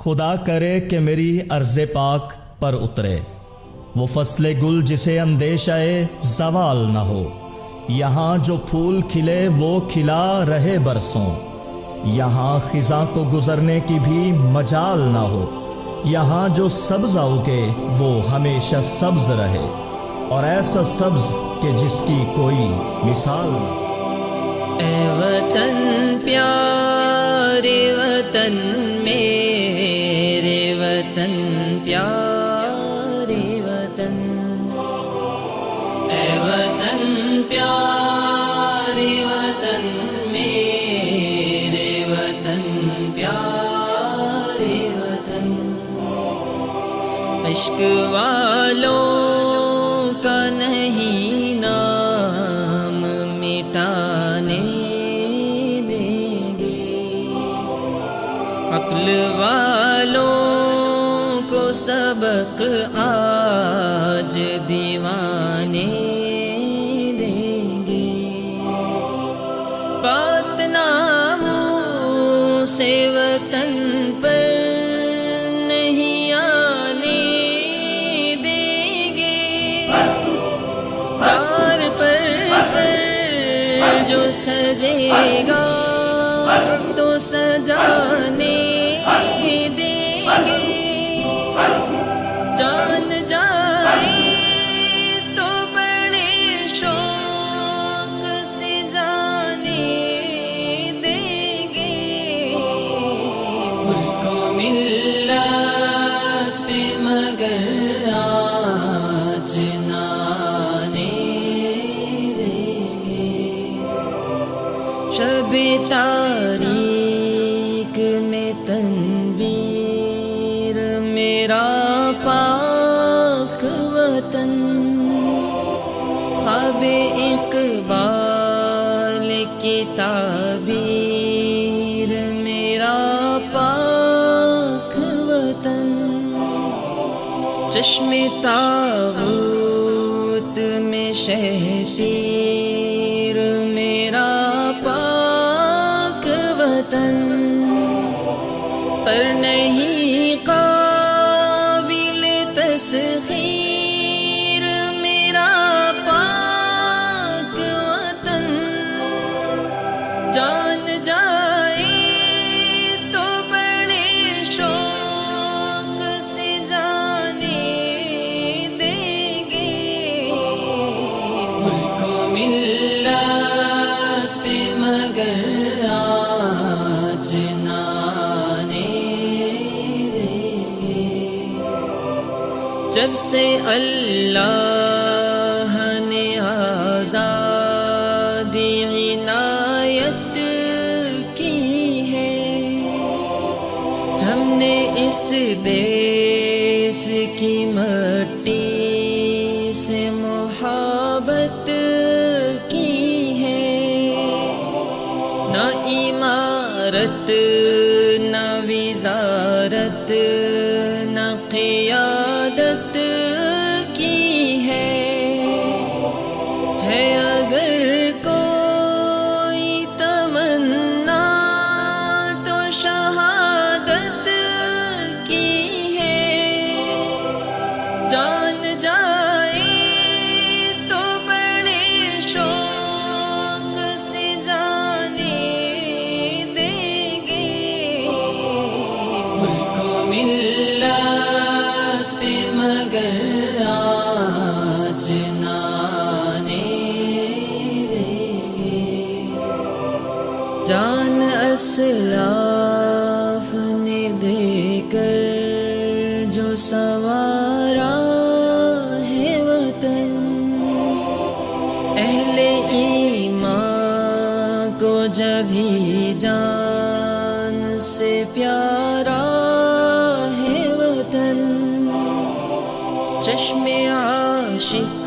خدا کرے کہ میری عرض پاک پر اترے، وہ فصل گل جسے اندیشہ زوال نہ ہو۔ یہاں جو پھول کھلے وہ کھلا رہے برسوں، یہاں خزاں کو گزرنے کی بھی مجال نہ ہو۔ یہاں جو سبز اگے وہ ہمیشہ سبز رہے، اور ایسا سبز کہ جس کی کوئی مثال نہ ہو۔ اے وطن پیارے وطن میرے وطن پیارے وطن، اے وطن پیارے وطن میرے وطن پیارے وطن، عشق والوں کا نہیں نام مٹانے دیں گے، عقل والوں کو سبق آج دیوانے دیں گے، بات ناموں سے وطن پر نہیں آنے دیں گے، دار پر سر جو سجے گا تو سجانے دیں گے، جان جائے تو بڑے شوق سے جانے دیں گے، ملک و ملت پہ مگر آج نہ آنے دیں گے، شب تاریک میں تنویر میرا پاک وطن، خواب اقبال کی تعبیر میرا پاک وطن، چشم طاغوت میں شہتیر میرا پاک وطن، پر نہیں قابل تسخیر میرا پاک وطن، جان جائے تو بڑے شوق سے جانے دیں گے، ملک و ملت پہ مگر آج نہ جب سے اللہ نے آزادی عنایت کی ہے، ہم نے اس دیس کی مٹی سے محبت کی ہے، نہ عمارت نہ وزارت نہ قیادت کی ہے اگر کوئی تمنا تو شہادت کی ہے، جان جائے تو بڑے شوق سے جانے دیں گے، ملک و ملت پہ مگر آج نہ آنے دیں گے، جان اسلاف نے دے کر جو سنوارا ہے وطن، اہل ایمان کو جبھی جان سے پیارا ہے وطن، چشم عاشق